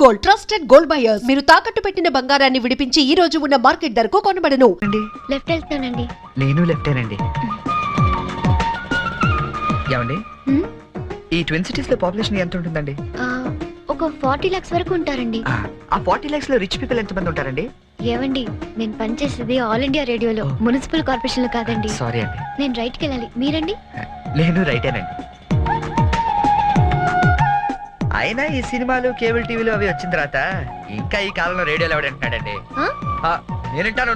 Gold, trusted gold buyers. మీరు తాకట్టు పెట్టిన బంగారాన్ని విడిపించి ఈ రోజు ఉన్న మార్కెట్ ధరకు కొనబడను. లెఫ్ట్ వెళ్తానండి. నేను లెఫ్టేనండి. ఏమండి, ఈ ట్విన్ సిటీస్ లో పాపులేషన్ ఎంత ఉంటుందండి? ఒక 40 lakhs వరకు ఉంటారండి. ఆ 40 lakhs లో రిచ్ పీపుల్ ఎంత మంది ఉంటారండి? ఏవండి, నేను పనిచేసేది ఆల్ ఇండియా రేడియోలో, మున్సిపల్ కార్పొరేషన్ లో కాదండి. సారీ అండి. నేను రైట్కి వెళ్ళాలి, మీరండి? నేను రైటేనండి. అయినా ఈ సినిమాలు కేబుల్ టీవీలు అవి వచ్చిన తర్వాత ఇంకా ఈ కాలంలో రేడియోలు ఎవడంటున్నాడండి? నేనంటాను,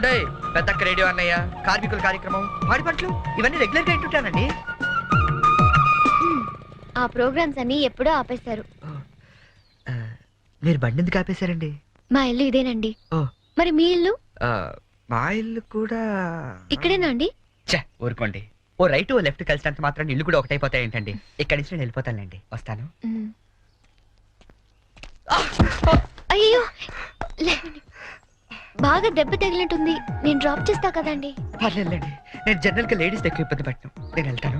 పెద్దక్క రేడియో అన్నయ్య, కార్మికుల కార్యక్రమం, పాడి పంటలు ఇవన్నీ రెగ్యులర్ గా వింటుంటానండి. ఆ ప్రోగ్రామ్స్ అన్ని ఎప్పుడో ఆపేశారు. మీరు బండి ఎందుకు ఆపేశారండి? మా ఇల్లు ఇదేనండి. మరి మీ ఇల్లు? మా ఇల్లు కూడా ఇక్కడేనా అండి? ఊరుకోండి. ఓ రైట్ ఓ లెఫ్ట్ కలిసినంత మాత్రం ఇల్లు కూడా ఒకటైపోతాయి ఏంటండి? ఇక్కడి నుంచి నేను వెళ్ళిపోతానండి. వస్తాను. అయ్యో, బాగా దెబ్బ తగిలినట్టుంది. నేను డ్రాప్ చేస్తా కదండి. పర్లేదండి, నేను జనరల్ గా లేడీస్ ఎక్కువ ఇబ్బంది పట్టను. నేను వెళ్తాను.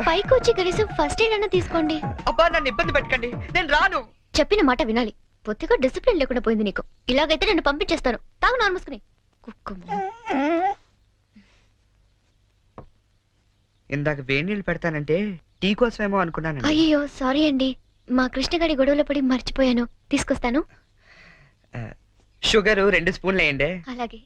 పైకి వచ్చి కనీసం ఫస్ట్ ఎయిడ్ అన్న తీసుకోండి. అబ్బా, నన్ను ఇబ్బంది పెట్టకండి, నేను రాను. చెప్పిన మాట వినాలి. పొత్తిగా డిసిప్లిన్ లేకుండా పోయింది నీకు. ఇలాగైతే నేను పంపించేస్తాను. తాగు నార్మల్సుకుని కుక్క. ఇందాక వేడి నీళ్ళు పెడతానంటే టీ కోసమేమో అనుకున్నాను. అయ్యో సారీ అండి, మా కృష్ణగాడి గొడవలో పడి మర్చిపోయాను. తీసుకొస్తాను. షుగర్ 2 స్పూన్లు వేయండి. అలాగే.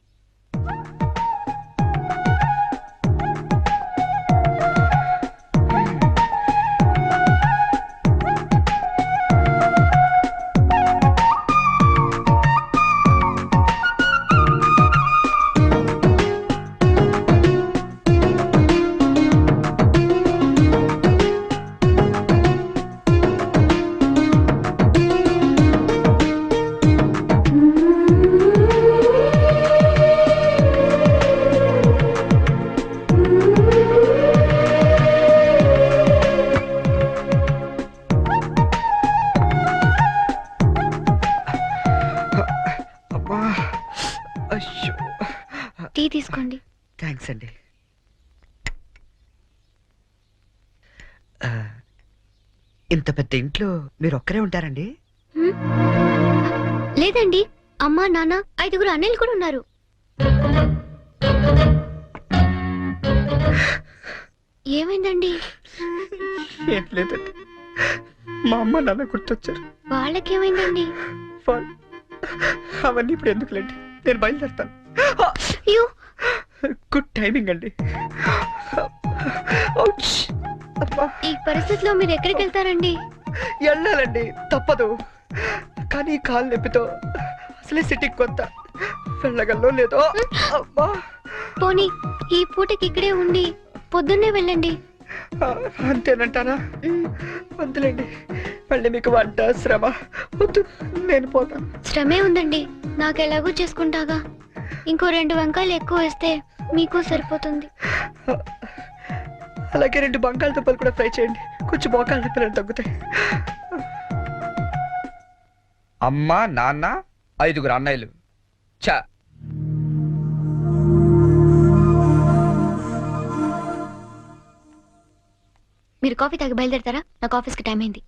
టీ తీసుకోండి. థ్యాంక్స్ అండి. ఇంత పెద్ద ఇంట్లో మీరు ఒక్కరే ఉంటారండి? లేదండి, అమ్మా నాన్న 5 అన్నయ్యలు కూడా ఉన్నారు. ఏమైందండి? ఏం లేదండి, మా అమ్మ నాన్న గుర్తొచ్చారు. వాళ్ళకేమైందండి? అవన్నీ ఇప్పుడు ఎందుకులేండి, నేను బయలుదేరుతాను. గుడ్ టైమింగ్ అండి. ఈ పరిస్థితిలో మీరు ఎక్కడికి వెళ్తారండి? వెళ్ళాలండి, తప్పదు. కానీ కాలు నొప్పితో అసలే సిటీకి కొత్త, వెళ్ళగల్లో లేదో. పోనీ ఈ పూటకి ఇక్కడే ఉండి పొద్దున్నే వెళ్ళండి. అంతేనంటారా? వద్దులేండి, మళ్ళీ మీకు వంట శ్రమ వద్దు, నేను పోతాను. శ్రమే ఉందండి, నాకు ఎలాగో చేసుకుంటాగా. ఇంకో 2 వంకాయలు ఎక్కువ వేస్తే మీకు సరిపోతుంది. అలాగే 2 బంగాళదుంపలు కూడా ఫ్రై చేయండి, కొంచెం మోకాలు నొప్పులు తగ్గుతాయి. అమ్మ నాన్న 5 అన్నయ్యలు. చా మీరు కాఫీ తాగి బయలుదేరతారా? నాకు ఆఫీస్కి టైం అయింది.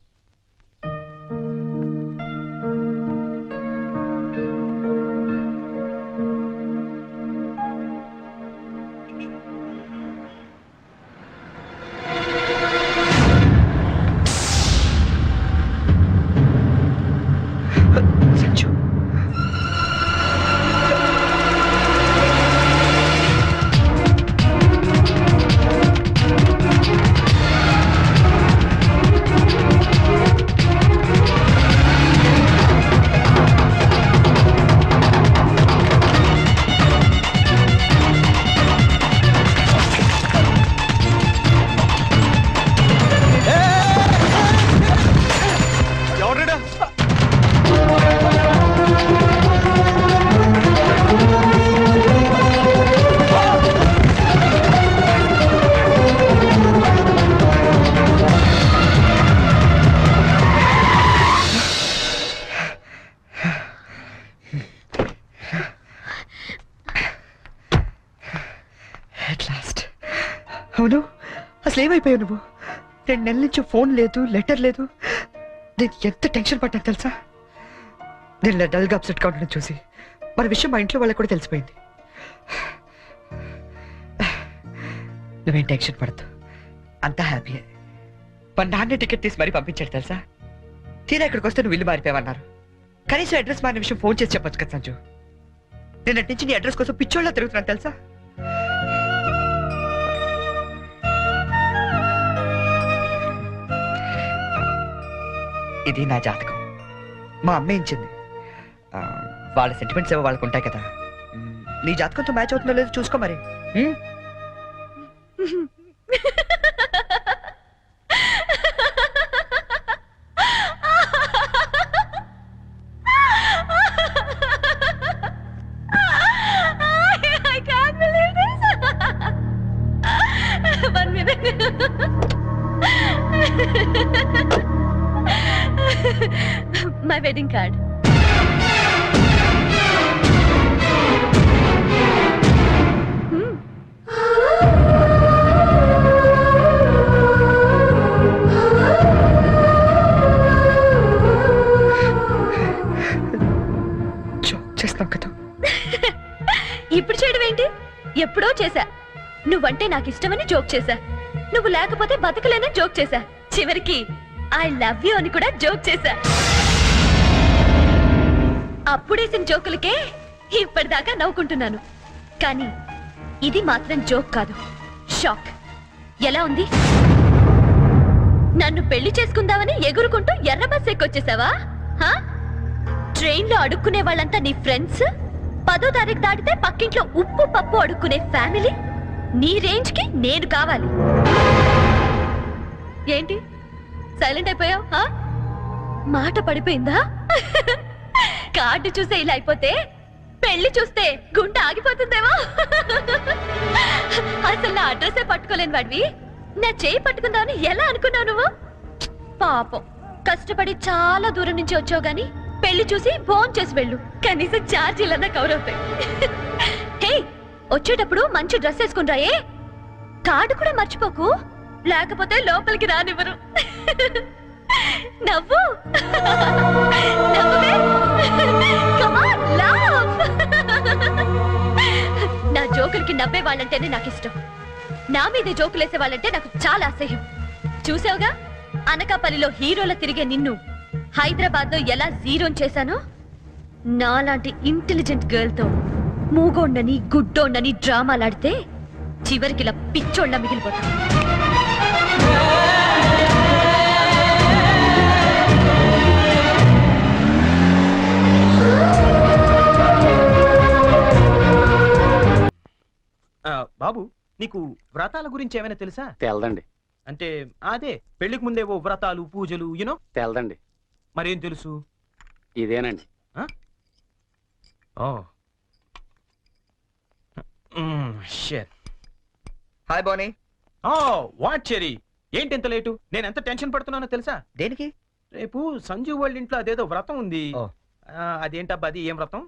అవును, అసలు ఏమైపోయావు నువ్వు? 2 నెలల నుంచి ఫోన్ లేదు, లెటర్ లేదు. నేను ఎంత టెన్షన్ పడ్డా తెలుసా? నేను డల్గా అప్సెట్ గా ఉండడం చూసి మన విషయం మా ఇంట్లో వాళ్ళకి కూడా తెలిసిపోయింది. నువ్వేం టెన్షన్ పడద్దు, అంతా హ్యాపీయే. మా నాన్న టికెట్ తీసి మరీ పంపించాడు తెలుసా? తీరా ఇక్కడికి వస్తే నువ్వు ఇల్లు మారిపోయావన్నారు. కనీసం అడ్రస్ మారిన విషయం ఫోన్ చేసి చెప్పొచ్చు కదా సంజు. నేను అటు నుంచి నీ అడ్రస్ కోసం పిచ్చోళ్ళ తిరుగుతున్నాను తెలుసా? ఇది నా జాతకం, మా అమ్మ ఇచ్చింది. వాళ్ళ సెంటిమెంట్స్ ఏవో వాళ్ళకు ఉంటాయి కదా. నీ జాతకంతో మ్యాచ్ అవుతుందో లేదో చూసుకో మరి. My wedding card. చేస్తాం కదా. ఇప్పుడు చేయడం ఏంటి? ఎప్పుడో చేశా. నువ్వంటే నాకు ఇష్టమని జోక్ చేశా. నువ్వు లేకపోతే బతకలేనని జోక్ చేశా. చివరికి ఐ లవ్ యూ అని కూడా జోక్ చేశా. అప్పుడేసిన జోకులకే ఇప్పటిదాకా నవ్వుకుంటున్నాను. కానీ ఇది మాత్రం జోక్ కాదు, షాక్. ఎలా ఉంది? నన్ను పెళ్లి చేసుకుందామని ఎగురుకుంటూ ఎర్ర బస్ ఎక్కొచ్చేసావా? ట్రైన్ లో అడుక్కునే వాళ్ళంతా నీ ఫ్రెండ్స్, 10వ తారీఖు దాటితే పక్కింట్లో ఉప్పు పప్పు అడుక్కునే ఫ్యామిలీ. నీ రేంజ్ కి నేను కావాలి. ఏంటి సైలెంట్ అయిపోయావు? మాట పడిపోయిందా? కార్డు చూసే ఇలా అయిపోతే పెళ్లి చూస్తే గుండె ఆగిపోతుందేమో. అసలు నా అడ్రస్సే పట్టుకోలేని వాడివి నా చేయి పట్టుకుందామని ఎలా అనుకున్నావు నువ్వు? పాపం, కష్టపడి చాలా దూరం నుంచి వచ్చావు గాని పెళ్లి చూసి ఫోన్ చేసి వెళ్ళు, కనీసం ఛార్జీలన్నా కవర్ అవుతాయి. హే, వచ్చేటప్పుడు మంచి డ్రెస్ వేసుకుని రాయే. కార్డు కూడా మర్చిపోకు, లేకపోతే లోపలికి రానివ్వరు. నవ్వు నవ్వే. Come on, laugh. నా జోకులకి నవ్వే వాళ్ళంటేనే నాకు ఇష్టం. నా మీద జోకులేసే వాళ్ళంటే నాకు చాలా అసహ్యం. చూసావుగా, అనకాపల్లిలో హీరోల తిరిగే నిన్ను హైదరాబాద్ లో ఎలా జీరో చేశానో. నాలాంటి ఇంటెలిజెంట్ గర్ల్ తో మూగోండని గుడ్డోండని డ్రామాలాడితే చివరికి ఇలా పిచ్చోళ్ళ మిగిలిపోతా. బాబు, నీకు వ్రతాల గురించి ఏమైనా తెలుసా? తెలదండి. అంటే అదే పెళ్లికి ముందేవో వ్రతాలు పూజలు యూనో. తెలదండి. మరేం తెలుసు? ఇదేనండి. హాయ్ బోనీ. వాట్ చెరీ, ఏంటి ఎంత లేటు? నేను ఎంత టెన్షన్ పడుతున్నానో తెలుసా? దేనికి? రేపు సంజీవ్ వాళ్ళ ఇంట్లో అదేదో వ్రతం ఉంది. అదేంటబ్బా, అది ఏం వ్రతం?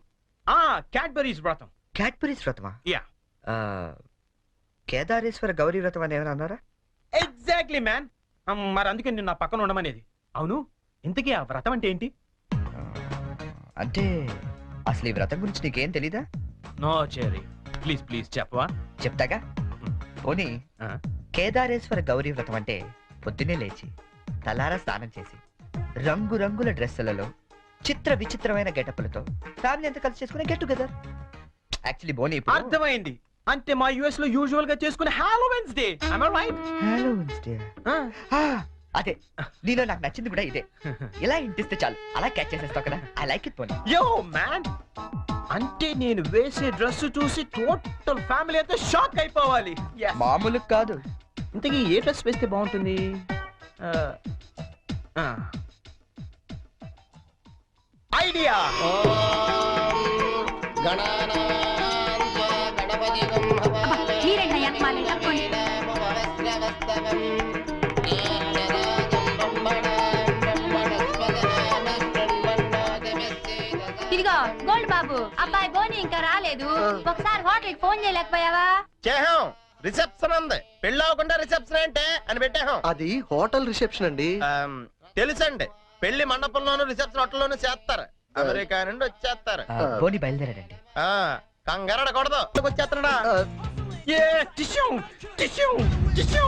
క్యాడ్బరీస్ వ్రతం. క్యాడ్బరీస్ వ్రతమా? యా. కేదారేశ్వర గౌరీ వ్రతం అని ఏమైనా అన్నారా? Exactly man. మరి అందుకే నేను నా పక్కన ఉండమనేది. అవును, ఇంతకీ ఆ వ్రతం అంటే ఏంటి? అంటే అసలు ఈ వ్రతం గురించి నీకేం తెలీదా? నో చెరీ, ప్లీజ్ ప్లీజ్ చెప్పవా? చెప్తాగా. పోనీ, కేదారేశ్వర గౌరీ వ్రతం అంటే పొద్దున్నే లేచి తలారా స్నానం చేసి రంగురంగుల డ్రెస్సులలో చిత్ర విచిత్రమైన గెటప్లతో ఫ్యామిలీ అంతా కలిసి చేసుకునే గెట్ టుగెదర్. యాక్చువల్లీ బోనీ, అర్థమైంది. అంటే మా యుఎస్ లో యూజువల్ గా చేసుకునే Halloweens day. am I right? Halloweens day. అదే, నీలో నాకు నచ్చింది కూడా ఇదే. ఇలా ఇంటిస్తే చాలు అలా క్యాచ్ చేసేస్తావు కదా. ఐ లైక్ ఇట్ పోనీ. యో మ్యాన్, అంటే నేను వేసే డ్రెస్ చూసి టోటల్ ఫ్యామిలీ అంతా షాక్ అయిపోవాలి. మామూలు కాదు. ఇంతకీ ఏ డ్రెస్ వేస్తే బాగుంటుంది? ఐడియా. ఇదిగో గోల్డ్ బాబు, అబ్బాయి బోని ఇంకా రాలేదు. ఒకసారి హోటల్ కి ఫోన్ చేయలేకపోయావా? చేహాం, రిసెప్షన్ ఉంది. పెళ్ళి అవ్వకుండా రిసెప్షన్ అంటే అని పెట్టాం. అది హోటల్ రిసెప్షన్ అండి. తెలుసండి, పెళ్లి మండపంలోను రిసెప్షన్ హోటల్లోనూ చేస్తారు. అమెరికా నుండి వచ్చేస్తారు. బోని బయలుదేరాడండి. ఆ, కంగారడకూడదు. వచ్చేస్తున్నాడా? ఏ టిష్యూ టిష్యూ టిష్యూ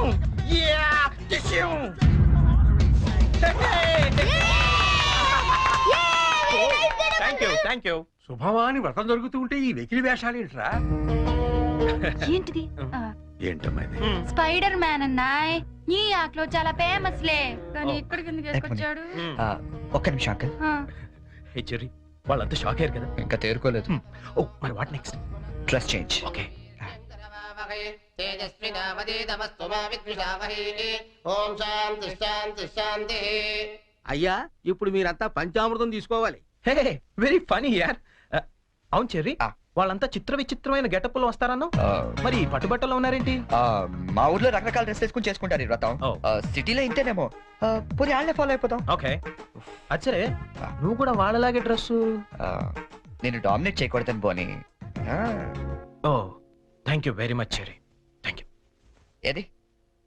ఏ టిష్యూ. Thank you. శుభవాని వ్రతం జరుగుతూ ఉంటే ఈ వెకిలి వేషాలు ఏంట్రా? ఏంటిది ఏంటమ్మా ఇది? స్పైడర్ మ్యాన్ అన్నాయ్ ఈ ఆక్లో చాలా ఫేమస్ లే కానీ ఇక్కడికి ఎందుకు తీసుకొచ్చాడు? ఒక్క నిమిషం అంకల్. హే చెర్రీ, వాళ్ళంతా షాక్ అయ్యారు కదా. ఇంకా తేరుకోలేదు. ఓ మరి what next? Dress change. Okay. ఓం శాంతి శాంతి శాంతి. అయ్యా ఇప్పుడు మీరంతా పంచామృతం తీసుకోవాలి. హే వెరీ ఫనీ యార్. అవును చెర్రీ, వాళ్ళంతా చిత్ర విచిత్రమైన గెటప్ లో వస్తారన్నావు, మరి పట్టుబట్టలో ఉన్నారేంటి? మా ఊర్లో రకరకాల డ్రెస్ వేసుకుని చేసుకుంటారు ఈ వ్రతం. సిటీలో ఇంతేనేమో. పోనీ వాళ్ళే ఫాలో అయిపోతాం. ఓకే అచ్చరే, నువ్వు కూడా వాళ్ళలాగే డ్రెస్. నేను డామినేట్ చేయకూడదని Boni. Oh thank you very much Cherry, thank you. ఏది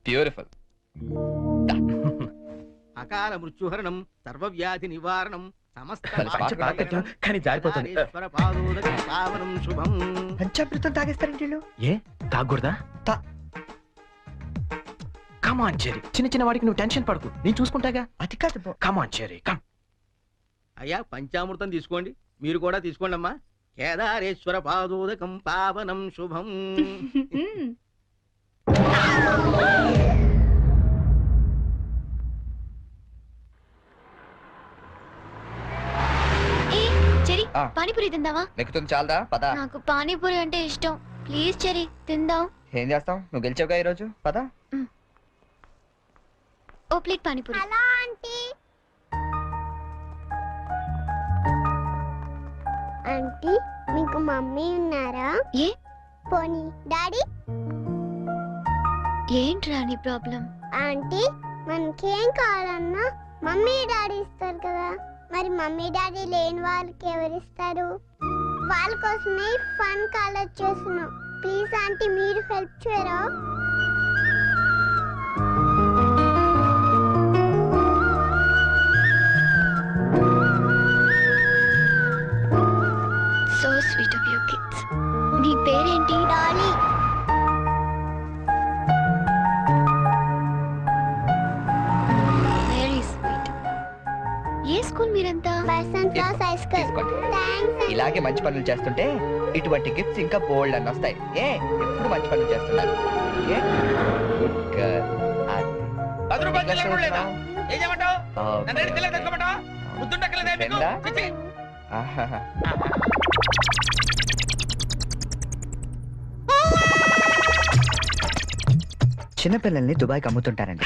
బ్యూటిఫుల్. అకాల మృత్యుహరణం సర్వవ్యాధి నివారణం సమస్త కానీ జారిపోతుంది. శుభం. పంచామృతం తాగేస్తారండి వీళ్ళు. ఏ తాగకూడదా? కమాన్ చెరీ, చిన్న చిన్న వాడికి నువ్వు టెన్షన్ పడకు, నేను చూసుకుంటాగా. అది కాదు. కమాన్ చెరీ కమ్. అయ్యా పంచామృతం తీసుకోండి, మీరు కూడా తీసుకోండి అమ్మా. కేదారేశ్వర పాదోదకం పావనం శుభం. చెరి ఆ. పానీపూరి తిందావా? నెక్కుతుంది చాలదా? పద. నాకు పానీపూరి అంటే ఇష్టం. ప్లీజ్ చెరి తిందాం. ఏం చేస్తాం, నువ్వు గెలిచావుగా ఈ రోజు. పద. ఓ ప్లేట్ పానీపూరి. ఆంటీ మీకు మమ్మీ ఉన్నారా? ఏ పోనీ డాడీ? ఏంట్రా నీ ప్రాబ్లం? ఆంటీ మనకేం కావాలన్నా మమ్మీ డాడీ ఇస్తారు కదా, మరి మమ్మీ డాడీ లేని వాళ్ళకి ఎవరిస్తారు? వాళ్ళ కోసమే ఫన్ కాలేజ్ చేస్తున్నాం. ప్లీజ్ ఆంటీ మీరు హెల్ప్ చేయరా? So sweet of you kids. నీ పేరేంటి? డాలీ. Very sweet. ఏ స్కూల్ మీరంతా? Basanth Rao high school. తీసుకోండి. థాంక్స్. ఇలాగే మంచి పనులు చేస్తుంటే ఇటువంటి గిఫ్ట్స్ ఇంకా బోల్డ్ అని వస్తాయి. ఎప్పుడు మంచి పనులు చేస్తున్నారు. ఏ? Good girl. అది. 10 రూపాయలు ఇంకా చిల్లర లేదా? చూస్తున్నావు? ఏం చేయమంటావు? ఆ, నన్ను అడిగి చిల్లర తెచ్చుకోమంటావా? ముద్దుండక్కలేదా మీకు? రెండా? చిచ్చి. ఆహాహా. చిన్నపిల్లల్ని దుబాయ్కి అమ్ముతుంటారండి.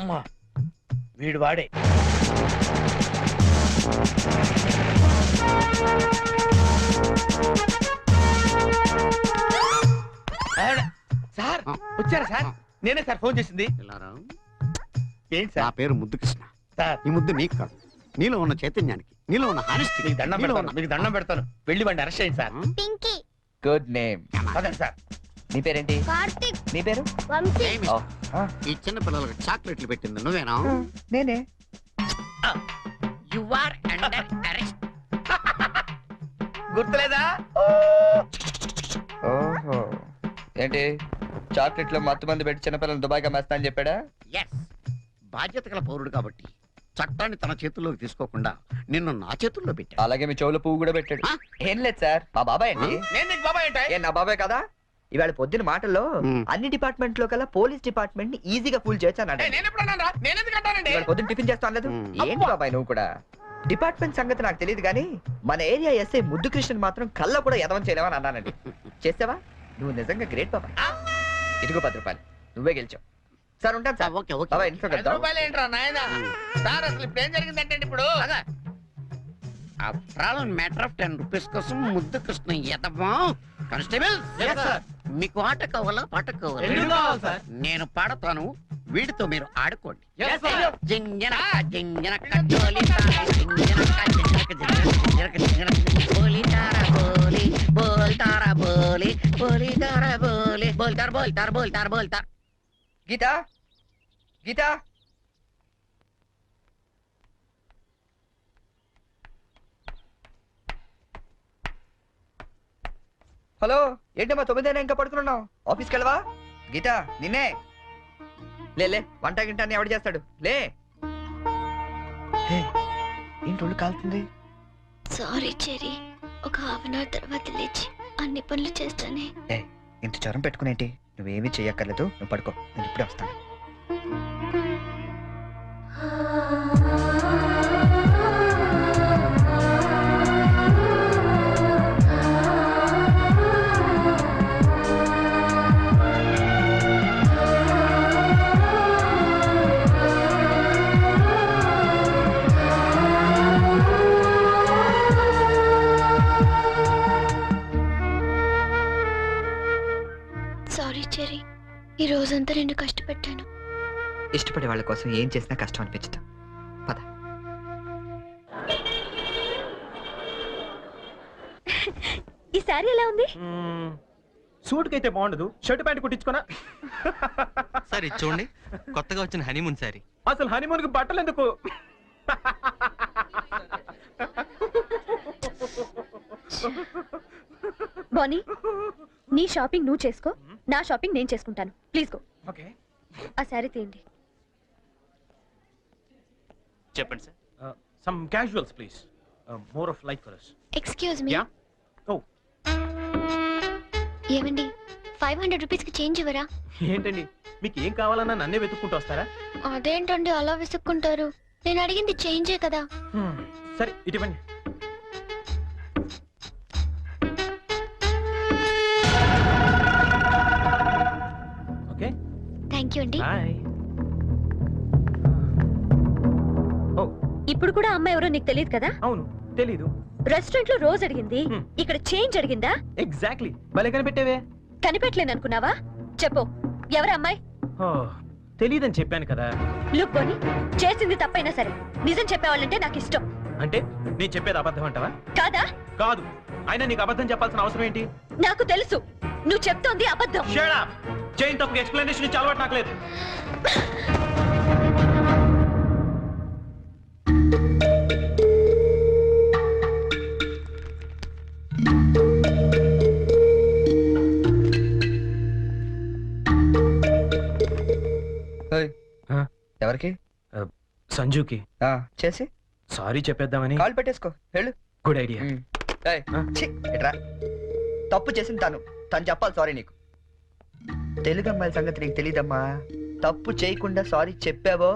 అమ్మా వీడు వాడే. సార్ వచ్చారా సార్? నేనే సార్ ఫోన్ చేసింది. ఏంటి నా సార్? పేరు ముద్దు కృష్ణ. సార్ ఈ ముద్దు నీకు కాదు, నీలో ఉన్న చైతన్యానికి, నీలో ఉన్న హానెస్టీ. మీకు దండం పెడతాను, మీకు దండం పెడతాను. వెళ్ళి వాడిని అరెస్ట్ చేయండి సార్. పింకీ. Good name. అదండి సార్. నీ పేరేంటి? కార్తిక్. నీ పేరు? వంశీ. ఓ, ఆ, ఈ చిన్న పిల్లలకు చాక్లెట్లు పెట్టింది నువ్వేనా? నేనే. You are under arrest. గుర్తులేదా? ఓహో, ఏంటి చాక్లెట్లు మత్తు మంది పెట్టి చిన్నపిల్లలు దుబాయ్కి అమ్మేస్తా అని చెప్పాడా? ఎస్, బాధ్యత గల పౌరుడు కాబట్టి చట్టాన్ని తన చేతుల్లోకి తీసుకోకుండా నిన్ను నా చేతుల్లో పెట్టా. అలాగే మీ చెవులో పువ్వు కూడా పెట్టాడు. ఆ? ఏం లేదు సార్, మా బాబాయ్ అండి. నేను నీకు బాబాయ్ ఏంటి? ఏ నా బాబాయ్ కదా? ఇవాళ పొద్దున మాటల్లో మ్. అన్ని డిపార్ట్మెంట్ లో కల్లా పోలీస్ డిపార్ట్మెంట్ ని ఈజీగా ఫుల్ చేయొచ్చు అన్నాడు. నేను ఎప్పుడు అన్నాను రా? నేను ఎందుకు అంటానండి? ఇవాళ పొద్దున టిఫిన్ చేస్తా అనలేదు. మ్. ఏంటి బాబాయ్ నువ్వు కూడా? డిపార్ట్మెంట్ సంగతి నాకు తెలియదు కానీ మన ఏరియా ఎస్ఐ ముద్దు కృష్ణన్ మాత్రం కళ్ళ కూడా ఎదవం చేయలేవని అన్నానండి. చేసావా? నువ్వు నిజంగా గ్రేట్ బాబాయ్. ఇదిగో 10 రూపాయలు, నువ్వే గెలిచావు. సార్ ఉంటాను సార్. Okay okay. బాబాయ్ ఇంట్లో 10 కలుద్దాం. రూపాయలు ఏంట్రా నాయనా? సార్ అసలు ఇప్పుడు ఏం జరిగిందంటే ఇప్పుడు మ్యాటర్ ఆఫ్ 10 రూపీస్ కోసం ముద్దు కృష్ణ ఎదవా. Constable Yes, sir. మీకు ఆట కావాలా పాట కావాలా? రెండు కావాలి, సార్. నేను పాడతాను, వీడితో మీరు ఆడుకోండి. Yes, sir. జింజనక జింజనక జోలి తార, జింజనక జింజనక జింజనక జింజనక బోలి తారా బోలి బోల్ తారా బోలి బోలి తారా బోలి బోల్ తార్ బోల్ తార్ బోల్ తార్ బోల్ తార్. గీత, గీత, హలో ఏంటమ్మా 9 ఇంకా పడుకున్నావు? ఆఫీస్కి వెళ్ళవా? గీత నిన్నే లే వంట గింట అని ఎవడు చేస్తాడు? లే ఏంటి ఒళ్ళు కాలుతుంది? సారీ చెరీ, ఒక హాఫ్ అన్ అవర్ తర్వాత లేచి అన్ని పనులు చేస్తానే. ఇంత జ్వరం పెట్టుకునేంటి? నువ్వేమీ చెయ్యక్కర్లేదు, నువ్వు పడుకో, నేను ఇప్పుడే వస్తాను. సారీ చెరీ, ఈ రోజంతా నేను కష్టపెట్టాను. ఇష్టపడే వాళ్ళ కోసం ఏం చేసినా కష్టం అనిపించదు. పద. ఈ శారీ ఎలా ఉంది? సూట్కి అయితే బాగుండదు, షర్ట్ ప్యాంట్ కుట్టించుకోనా? సార్ ఇది చూడండి, కొత్తగా వచ్చిన హనీమూన్ సారీ. అసలు హనీమూన్ కి బట్టలు ఎందుకు? బానీ, నీ షాపింగ్ నువ్వు చేసుకో, నా షాపింగ్ నేను చేసుకుంటాను. Please go. ఓకే, ఆ శారీ తీయండి. చెప్పండి sir. Some casuals please, more of like for us. Excuse me. Yeah. Oh ఏమండి, 500 రూపీస్కి చేంజ్ ఇవ్వరా? ఏంటండి, మీకు ఏం కావాలన్నా నన్నే వెతుక్కుంటూ వస్తారా? అదేంటండి అలా విసుక్కుంటారు? నేను అడిగింది చేంజే కదా. సరే ఇటువంటి. ఓకే, థ్యాంక్ యూ అండి. బాయ్. ఓ ఇప్పుడు కూడా అమ్మాయి ఎవరో నీకు తెలియదు కదా? అవును, తెలీదు. రెస్టారెంట్ లో రోజు అడిగింది, హ్మ్. ఇక్కడ చేంజ్ అడిగిందా? ఎగ్జాక్ట్లీ, భలే కనిపెట్టేవే. కనిపెట్టలేను అనుకున్నావా? చెప్పు, ఎవరు అమ్మాయి? ఓ తెలీదని చెప్పాను కదా. లుక్ బోని, చేసింది తప్పైనా సరే నిజం చెప్పేవాళ్ళంటే నాకు ఇష్టం. అంటే నేను చెప్పేది అబద్ధం అంటావా? కాదా? కాదు, అయినా నీకు అబద్ధం చెప్పాల్సిన అవసరం ఏంటి? నాకు తెలుసు నువ్వు చెప్తోంది అబద్ధం. Shut up! చైన్ తప్పుకి ఎక్స్ప్లెనేషన్ ఇచ్చి అలవాటు నాకు లేదు. ఎవరికి? సంజుకి చేసి సారీ చెప్పేద్దామని. కాల్ పెట్టేసుకో, వెళ్ళు. Good idea. ఎట్రా, తప్పు చేసింది తను చెప్పాలి సారీ నీకు. తెలుగు అమ్మాయిల సంగతి నీకు తెలీదమ్మా. తప్పు చేయకుండా సారీ చెప్పావో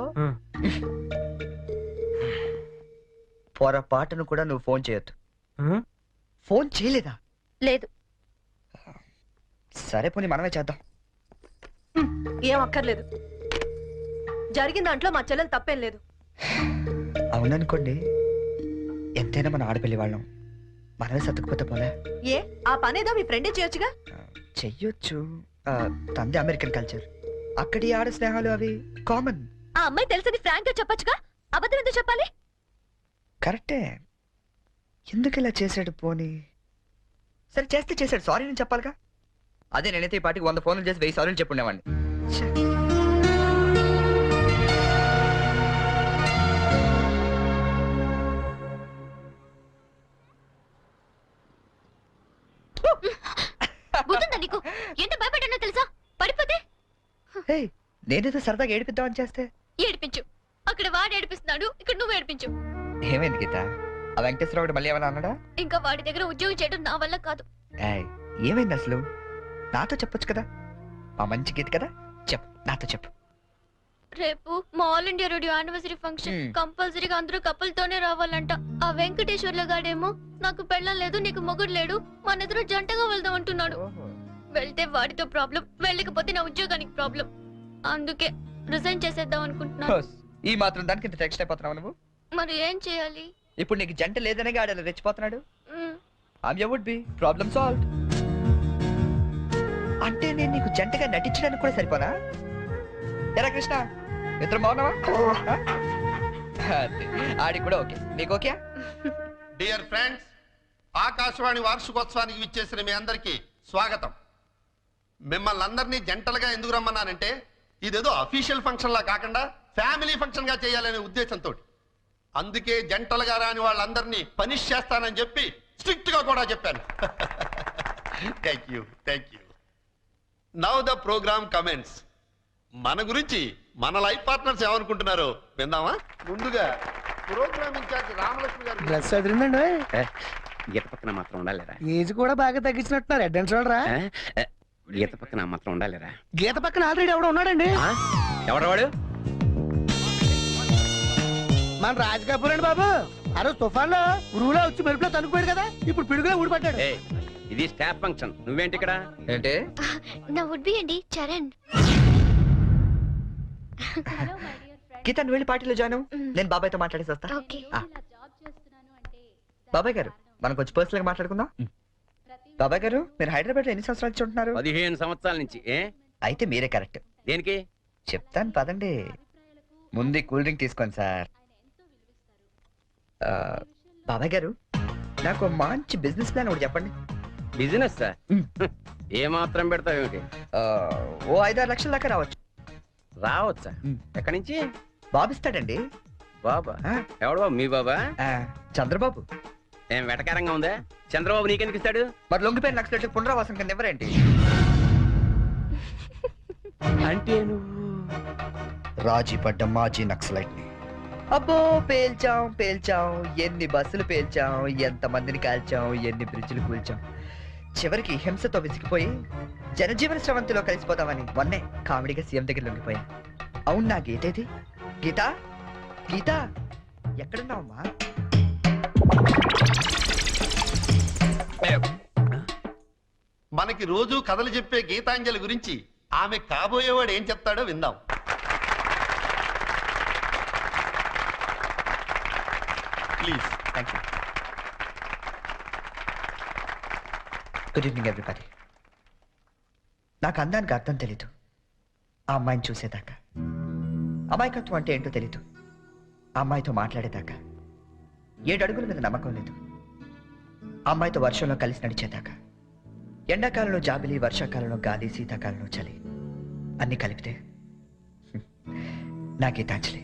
పొరపాటును కూడా నువ్వు ఫోన్ చేయొద్దు. ఫోన్ చేయలేదా? లేదు. సరే పోనీ మనమే చేద్దాం. ఏం అక్కర్లేదు, జరిగిన దాంట్లో మా చెల్లెలు తప్పేం లేదు. అవుననుకోండి, ఎంతైనా మన ఆడపిల్లి వాళ్ళం, మనమే సర్దుకుపోతే పోలే. ఏ ఆ పనేదో మీ ఫ్రెండే చేయొచ్చుగా. చెయ్యొచ్చు, తంది అమెరికన్ కల్చర్, అక్కడి ఆడ స్నేహాలు అవి కామన్. ఆ అమ్మాయి తెలుసని ఫ్రాంక్ గా చెప్పొచ్చుగా, అబద్ధం ఎందుకు చెప్పాలి? కరెక్టే, ఎందుకు ఇలా చేశాడు? పోనీ సరే చేస్తే చేశాడు, సారీ నేను చెప్పాలిగా. అదే నేనైతే ఈ పాటికి 100 ఫోన్లు చేసి 1000 సారీలు చెప్పుండేవాడిని. బుద్ధుందా నీకు? ఎంత భయపడ్డానో తెలుసా? పడిపోతే నేనేదో సరదాగా ఏడిపిద్దామని చేస్తే ఏడిపించు. అక్కడ వాడు ఏడిపిస్తున్నాడు, ఇక్కడ నువ్వు ఏడిపించు. ఏమైంది గీత? ఆ వెంకటేశ్వరరావు మళ్ళీ ఏమన్నా అన్నాడా? ఇంకా వాడి దగ్గర ఉద్యోగం చేయడం నా వల్ల కాదు. ఏమైంది అసలు? నాతో చెప్పొచ్చు కదా, మా మంచి గీత కదా. చెప్పు, నాతో చెప్పు. రేపు మా all India radio anniversary function, కంపల్సరీగా అందరూ కపుల్తోనే రావాలంట. ఆ వెంకటేశ్వర్ల గాడేమో నాకు పెళ్ళం లేదు, నీకు మొగుడు లేడు, మన ఇద్దరు జంటగా వెళ్దాం అంటున్నాడు. వెళ్తే వాడితో ప్రాబ్లం, వెళ్ళకపోతే నా ఉద్యోగానికి ప్రాబ్లం. అందుకే రిజైన్ చేసేద్దాం అనుకుంటున్నాను. ఈ మాత్రం దానికి ఇంత టెన్షన్ అయిపోతున్నావు నువ్వు? మరి ఏం చేయాలి? ఇప్పుడు నీకు జంట లేదనే గాడలా రెచ్చిపోతున్నాడు. I would be problem solved. అంటే నేను నీకు జంటగా నటించడానికి కూడా సరిపోనా? ఎరా కృష్ణ, ఇద్దరు బాగున్నావా? ఆడి కూడా ఓకే, నీకు ఓకే? డియర్ ఫ్రెండ్స్, ఆకాశవాణి వార్షికోత్సవానికి విచ్చేసిన మీ అందరికీ స్వాగతం. మిమ్మల్ని అందరినీ జంటలుగా ఎందుకు రమ్మన్నానంటే, ఇదేదో అఫీషియల్ ఫంక్షన్ లా కాకుండా ఫ్యామిలీ ఫంక్షన్ గా చేయాలనే ఉద్దేశంతో. అందుకే జంటలుగా రాని వాళ్ళందరినీ పనిష్ చేస్తానని చెప్పి స్ట్రిక్ట్ గా కూడా చెప్పాను. Thank you thank you. Now the program comments. మన గురించి మన లైఫ్ పార్ట్నర్స్ ఏమనుకుంటున్నారో విందామా? ముందుగా ప్రోగ్రామ్ ఇన్ఛార్జ్ రామలక్ష్మి గారు. డ్రెస్ అదిరిందండి. గీత పక్కన మాత్రం ఉండాలిరా. ఏజ్ కూడా బాగా తగ్గించినట్టున్నారు. అడ్వాన్స్ చూడరా. గీత పక్కన మాత్రం ఉండాలిరా. గీత పక్కన ఆల్రెడీ ఎవడో ఉన్నాడండి. ఎవరు వాడు? మన రాజ్ కపూర్ అండి బాబు. ఆ రోజు తుఫాన్ లో ఉరువులో వచ్చి మెరుపులో తనుకుపోయాడు కదా, ఇప్పుడు పిడుగులో ఊడిపడ్డాడు. ఇది స్టాఫ్ ఫంక్షన్, నువ్వేంటి ఇక్కడ? ఏంటి? నా వుడ్ బి అండి చరణ్. గీత నువ్వు వెళ్ళి పార్టీలో జాయిన్ అవ్వు. నేను బాబాయ్తో మాట్లాడేసి వస్తా. ఓకే. బాబాయ్ గారు మనం కొంచెం పర్సనల్ గా మాట్లాడుకుందాం. బాబాయ్ గారు మీరు హైదరాబాద్ లో ఎన్ని సంవత్సరాల నుంచి ఉంటున్నారు? 15 సంవత్సరాల నుంచి. అయితే మీరే కరెక్ట్. దేనికి? చెప్తాను పదండి. ముందు కూల్ డ్రింక్ తీసుకోండి సార్. బాబాయ్ గారు నాకు మంచి బిజినెస్ ప్లాన్ ఒకటి చెప్పండి. బిజినెస్ ఏ మాత్రం పెడతావు ఏమిటి? ఓ 5-6 లక్షల దాకా రావచ్చు. రావచ్చా? ఎక్కడి నుంచి? బాబిస్తాడండి. బాబా? ఎవడు బాబు? మీ బాబా? చంద్రబాబు. ఏం వెటకారంగా ఉందా? చంద్రబాబు నీకెందుకు ఇస్తాడు? మరి లొంగిపోయిన లక్షల పునరావాసం కింద ఎవరేంటి? అంటే నువ్వు రాజీ పడ్డ మాజీ నక్సలైట్ ని. అబ్బో పేల్చాం. ఎన్ని బస్సులు పేల్చాం, ఎంత మందిని కాల్చాం, ఎన్ని బ్రిడ్జిలు కూల్చాం. చివరికి హింసతో విసిగిపోయి జనజీవన స్రవంతిలో కలిసిపోతామని మొన్నే కామెడీగా సీఎం దగ్గర లొంగిపోయా. అవును నా గీతేది? గీత ఎక్కడున్నావమ్మా? మనకి రోజు కథలు చెప్పే గీతాంజలి గురించి ఆమె కాబోయేవాడు ఏం చెప్తాడో విందాం. Please. Thank you. Good evening everybody. నాకు అందానికి అర్థం తెలీదు. ఆ అమ్మాయిని చూసేదాకా, అమాయకత్వం అంటే ఏంటో తెలీదు. ఆ అమ్మాయితో మాట్లాడేదాకా 7 అడుగుల మీద నమ్మకం లేదు. ఆ అమ్మాయితో వర్షంలో కలిసి నడిచేదాకా, ఎండాకాలంలో జాబిలి, వర్షాకాలంలో గాలి, శీతాకాలంలో చలి అన్ని కలిపితే నా గీతాంజలి.